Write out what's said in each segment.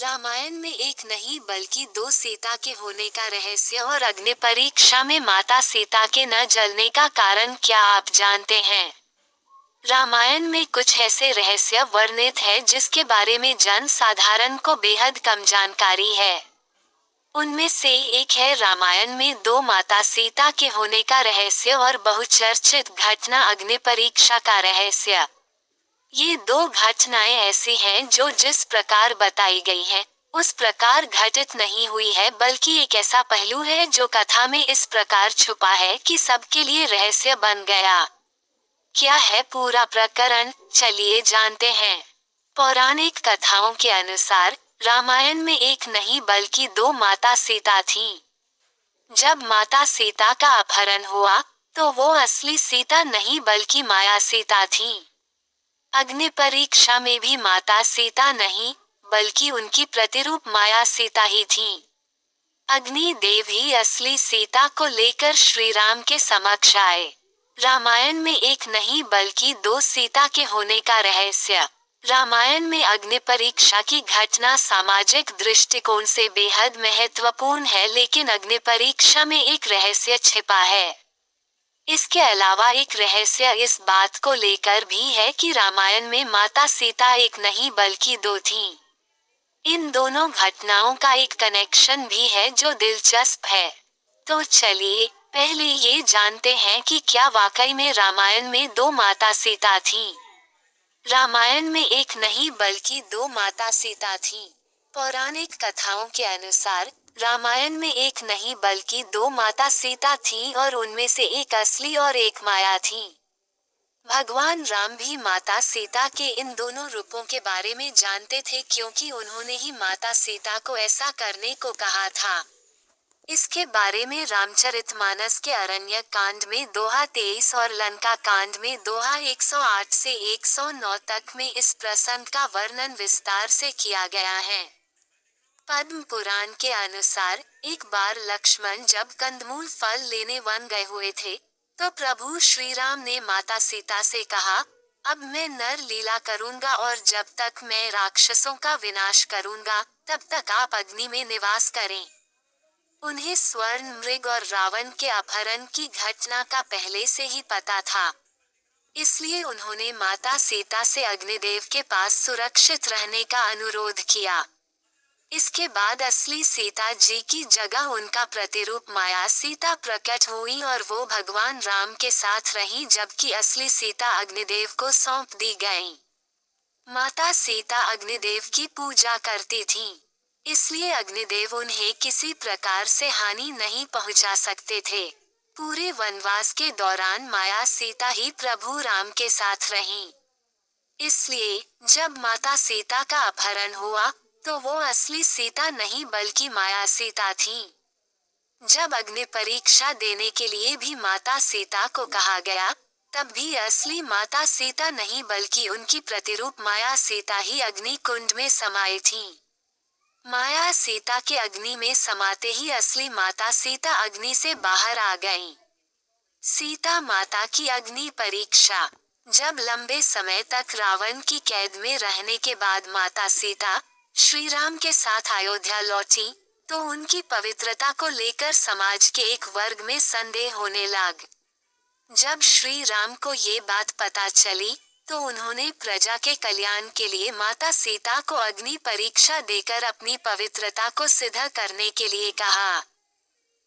रामायण में एक नहीं बल्कि दो सीता के होने का रहस्य और अग्नि परीक्षा में माता सीता के न जलने का कारण क्या आप जानते हैं? रामायण में कुछ ऐसे रहस्य वर्णित है जिसके बारे में जन साधारण को बेहद कम जानकारी है। उनमें से एक है रामायण में दो माता सीता के होने का रहस्य और बहुचर्चित घटना अग्नि परीक्षा का रहस्य। ये दो घटनाएं ऐसी हैं जो जिस प्रकार बताई गई हैं, उस प्रकार घटित नहीं हुई है, बल्कि एक ऐसा पहलू है जो कथा में इस प्रकार छुपा है कि सबके लिए रहस्य बन गया। क्या है पूरा प्रकरण, चलिए जानते हैं। पौराणिक कथाओं के अनुसार रामायण में एक नहीं बल्कि दो माता सीता थीं। जब माता सीता का अपहरण हुआ तो वो असली सीता नहीं बल्कि माया सीता थीं। अग्नि परीक्षा में भी माता सीता नहीं बल्कि उनकी प्रतिरूप माया सीता ही थीं। अग्नि देव ही असली सीता को लेकर श्री राम के समक्ष आए। रामायण में एक नहीं बल्कि दो सीता के होने का रहस्य। रामायण में अग्नि परीक्षा की घटना सामाजिक दृष्टिकोण से बेहद महत्वपूर्ण है, लेकिन अग्नि परीक्षा में एक रहस्य छिपा है। इसके अलावा एक रहस्य इस बात को लेकर भी है कि रामायण में माता सीता एक नहीं बल्कि दो थीं। इन दोनों घटनाओं का एक कनेक्शन भी है जो दिलचस्प है। तो चलिए पहले ये जानते हैं कि क्या वाकई में रामायण में दो माता सीता थीं। रामायण में एक नहीं बल्कि दो माता सीता थीं। पौराणिक कथाओं के अनुसार रामायण में एक नहीं बल्कि दो माता सीता थीं और उनमें से एक असली और एक माया थी। भगवान राम भी माता सीता के इन दोनों रूपों के बारे में जानते थे, क्योंकि उन्होंने ही माता सीता को ऐसा करने को कहा था। इसके बारे में रामचरितमानस के अरण्यक कांड में दोहा 23 और लंका कांड में दोहा 108 से 109 तक में इस प्रसंग का वर्णन विस्तार से किया गया है। पद्म पुराण के अनुसार एक बार लक्ष्मण जब कंदमूल फल लेने वन गए हुए थे, तो प्रभु श्री राम ने माता सीता से कहा, अब मैं नर लीला करूंगा और जब तक मैं राक्षसों का विनाश करूंगा तब तक आप अग्नि में निवास करें। उन्हें स्वर्ण मृग और रावण के अपहरण की घटना का पहले से ही पता था, इसलिए उन्होंने माता सीता से अग्निदेव के पास सुरक्षित रहने का अनुरोध किया। इसके बाद असली सीता जी की जगह उनका प्रतिरूप माया सीता प्रकट हुई और वो भगवान राम के साथ रही, जबकि असली सीता अग्निदेव को सौंप दी गई। माता सीता अग्निदेव की पूजा करती थीं, इसलिए अग्निदेव उन्हें किसी प्रकार से हानि नहीं पहुंचा सकते थे। पूरे वनवास के दौरान माया सीता ही प्रभु राम के साथ रहीं। इसलिए जब माता सीता का अपहरण हुआ तो वो असली सीता नहीं बल्कि माया सीता थीं। जब अग्नि परीक्षा देने के लिए भी माता सीता को कहा गया, तब भी असली माता सीता नहीं बल्कि उनकी प्रतिरूप माया सीता ही अग्नि कुंड में समाई थीं। माया सीता के अग्नि में समाते ही असली माता सीता अग्नि से बाहर आ गईं। सीता माता की अग्नि परीक्षा। जब लंबे समय तक रावण की कैद में रहने के बाद माता सीता श्री राम के साथ अयोध्या लौटी, तो उनकी पवित्रता को लेकर समाज के एक वर्ग में संदेह होने लग। जब श्री राम को ये बात पता चली, तो उन्होंने प्रजा के कल्याण के लिए माता सीता को अग्नि परीक्षा देकर अपनी पवित्रता को सिद्ध करने के लिए कहा।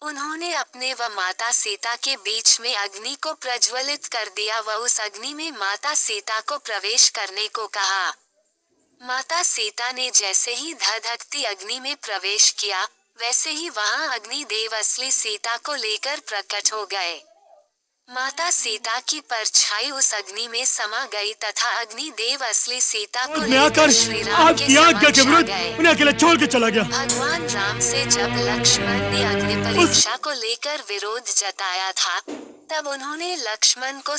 उन्होंने अपने व माता सीता के बीच में अग्नि को प्रज्वलित कर दिया व उस अग्नि में माता सीता को प्रवेश करने को कहा। माता सीता ने जैसे ही धधकती अग्नि में प्रवेश किया, वैसे ही वहां अग्निदेव असली सीता को लेकर प्रकट हो गए। माता सीता की परछाई उस अग्नि में समा गई तथा अग्निदेव असली सीता को लेकर श्री राम के समक्ष आ गए। उन्हें अकेला छोड़ के चला गया। भगवान राम से जब लक्ष्मण ने अग्नि परीक्षा को लेकर विरोध जताया था, तब उन्होंने लक्ष्मण को